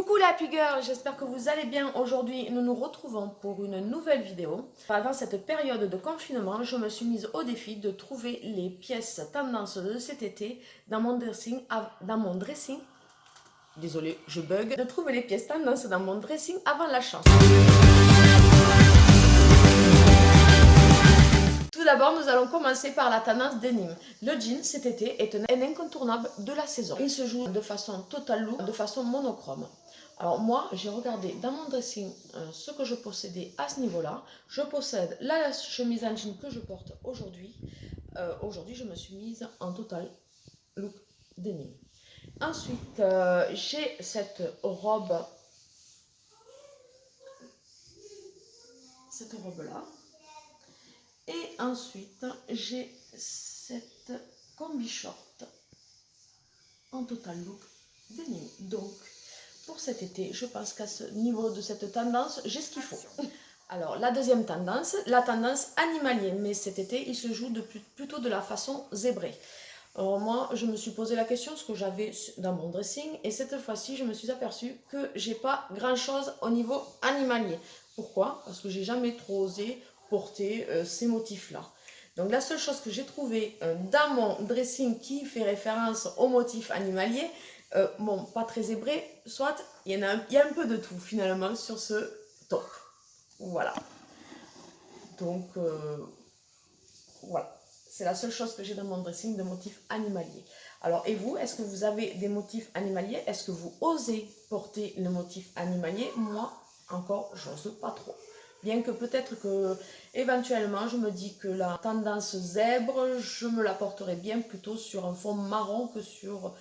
Coucou la Happy Girl, j'espère que vous allez bien. Aujourd'hui, nous nous retrouvons pour une nouvelle vidéo. Pendant cette période de confinement, je me suis mise au défi de trouver les pièces tendances de cet été dans mon dressing. Désolée, je bug. De trouver les pièces tendances dans mon dressing avant l'achat. Tout d'abord, nous allons commencer par la tendance denim. Le jean cet été est un incontournable de la saison. Il se joue de façon total look, de façon monochrome. Alors moi, j'ai regardé dans mon dressing ce que je possédais à ce niveau-là. Je possède la chemise en jean que je porte aujourd'hui. Aujourd'hui, je me suis mise en total look denim. Ensuite, j'ai cette robe-là. Et ensuite, j'ai cette combi short en total look denim. Donc, pour cet été, je pense qu'à ce niveau de cette tendance, j'ai ce qu'il faut. Alors, la deuxième tendance, la tendance animalier. Mais cet été, il se joue plutôt de la façon zébrée. Alors moi, je me suis posé la question, ce que j'avais dans mon dressing. Et cette fois-ci, je me suis aperçue que j'ai pas grand-chose au niveau animalier. Pourquoi? Parce que j'ai jamais trop osé porter ces motifs-là. Donc la seule chose que j'ai trouvée dans mon dressing qui fait référence au motif animalier, bon, pas très zébré, soit il y a un peu de tout finalement sur ce top. Voilà. Donc voilà. C'est la seule chose que j'ai dans mon dressing de motifs animaliers. Alors, et vous, est-ce que vous avez des motifs animaliers? Est-ce que vous osez porter le motif animalier? Moi, encore, j'ose pas trop. Bien que peut-être que, éventuellement, je me dis que la tendance zèbre, je me la porterai bien plutôt sur un fond marron que sur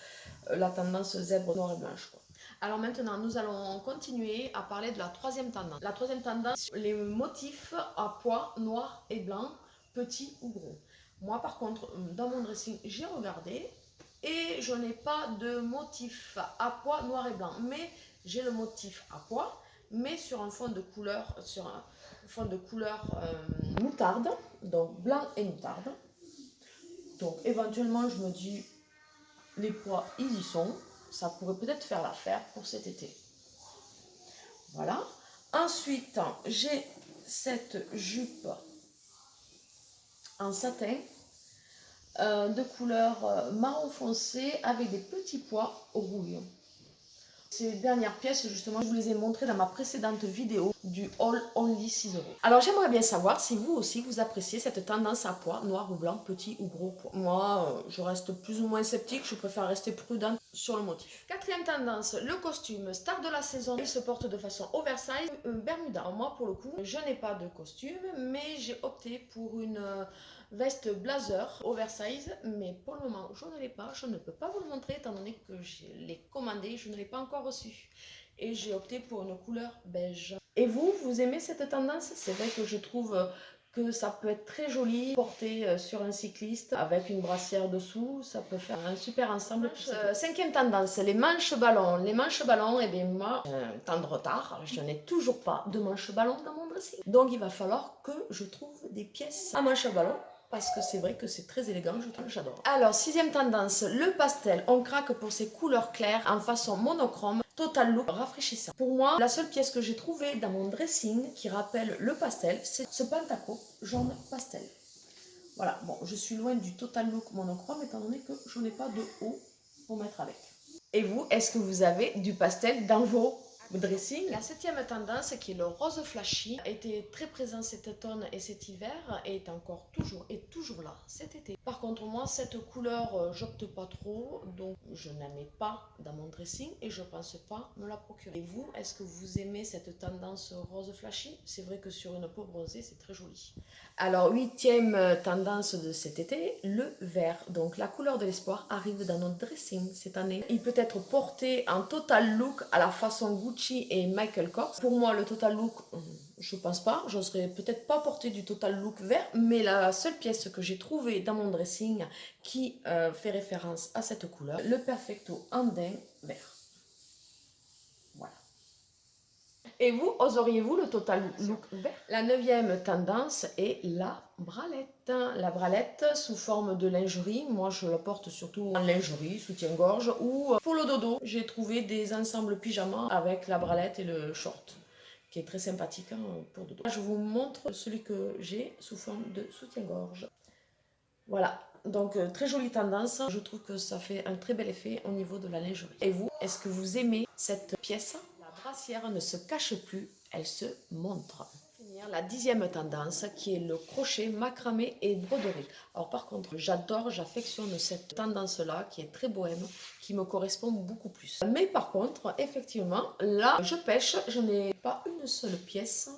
la tendance zèbre noir et blanche, quoi. Alors maintenant, nous allons continuer à parler de la troisième tendance. La troisième tendance, les motifs à pois noir et blanc, petits ou gros. Moi, par contre, dans mon dressing, j'ai regardé et je n'ai pas de motif à pois noir et blanc. Mais j'ai le motif à pois, mais sur un fond de couleur, moutarde, donc blanc et moutarde. Donc éventuellement, je me dis, les pois, ils y sont. Ça pourrait peut-être faire l'affaire pour cet été. Voilà. Ensuite, j'ai cette jupe en satin de couleur marron foncé avec des petits pois rouillés. Ces dernières pièces, justement, je vous les ai montrées dans ma précédente vidéo du haul only 6 €. Alors, j'aimerais bien savoir si vous aussi, vous appréciez cette tendance à pois, noir ou blanc, petit ou gros pois. Moi, je reste plus ou moins sceptique, je préfère rester prudente sur le motif. Quatrième tendance, le costume star de la saison. Il se porte de façon oversize, Bermuda. Alors, moi, pour le coup, je n'ai pas de costume, mais j'ai opté pour une veste blazer oversize, mais pour le moment je ne l'ai pas, je ne peux pas vous le montrer étant donné que je l'ai commandé, je ne l'ai pas encore reçu et j'ai opté pour une couleur beige. Et vous aimez cette tendance? C'est vrai que je trouve que ça peut être très joli porté sur un cycliste avec une brassière dessous, ça peut faire un super ensemble. Cinquième tendance, les manches ballons. Les manches ballons, et bien moi, j'ai un temps de retard, je n'ai toujours pas de manches ballons dans mon dressing. Donc il va falloir que je trouve des pièces à manches ballons. Parce que c'est vrai que c'est très élégant, j'adore. Alors, sixième tendance, le pastel. On craque pour ces couleurs claires en façon monochrome. Total look rafraîchissant. Pour moi, la seule pièce que j'ai trouvée dans mon dressing qui rappelle le pastel, c'est ce pentaco jaune pastel. Voilà, bon, je suis loin du total look monochrome étant donné que je n'ai pas de haut pour mettre avec. Et vous, est-ce que vous avez du pastel dans vos dressing? La septième tendance, qui est le rose flashy, était très présent cet automne et cet hiver et est encore toujours là cet été. Par contre, moi, cette couleur, j'opte pas trop, donc je n'en ai pas dans mon dressing et je pense pas me la procurer. Et vous, est-ce que vous aimez cette tendance rose flashy? C'est vrai que sur une peau bronzée, c'est très joli. Alors, huitième tendance de cet été, le vert. Donc, la couleur de l'espoir arrive dans notre dressing cette année. Il peut être porté en total look à la façon Gucci et Michael Kors. Pour moi, le total look, je pense pas. J'oserais peut-être pas porter du total look vert, mais la seule pièce que j'ai trouvée dans mon dressing qui fait référence à cette couleur, le Perfecto Andin vert. Voilà. Et vous, oseriez-vous le total look vert? La 9e tendance est la bralette. La bralette sous forme de lingerie. Moi, je la porte surtout en lingerie, soutien-gorge ou pour le dodo. J'ai trouvé des ensembles pyjamas avec la bralette et le short, qui est très sympathique pour dodo. Je vous montre celui que j'ai sous forme de soutien-gorge. Voilà, donc très jolie tendance. Je trouve que ça fait un très bel effet au niveau de la lingerie. Et vous, est-ce que vous aimez cette pièce? La brassière ne se cache plus, elle se montre. La 10e tendance qui est le crochet, macramé et broderie. Alors par contre, j'adore, j'affectionne cette tendance-là qui est très bohème, qui me correspond beaucoup plus. Mais par contre, effectivement, là, je pêche, je n'ai pas une seule pièce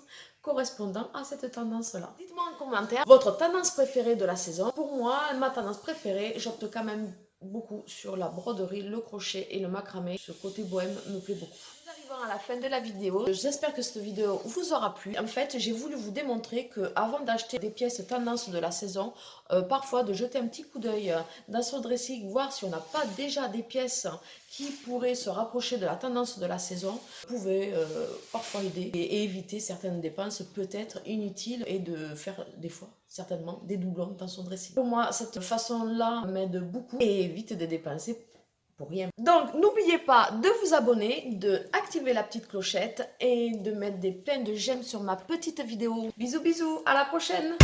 correspondant à cette tendance-là. Dites-moi en commentaire votre tendance préférée de la saison. Pour moi, ma tendance préférée, j'opte quand même beaucoup sur la broderie, le crochet et le macramé. Ce côté bohème me plaît beaucoup. Nous arrivons à la fin de la vidéo. J'espère que cette vidéo vous aura plu. En fait, j'ai voulu vous démontrer que avant d'acheter des pièces tendance de la saison, parfois de jeter un petit coup d'œil dans son dressing, voir si on n'a pas déjà des pièces qui pourraient se rapprocher de la tendance de la saison, pouvait parfois aider et éviter certaines dépenses peut-être inutiles et de faire des fois certainement des doublons dans son dressing. Pour moi, cette façon-là m'aide beaucoup et évite de dépenser pour rien. Donc, n'oubliez pas de vous abonner, de activer la petite clochette et de mettre des pleins de j'aime sur ma petite vidéo. Bisous, bisous, à la prochaine!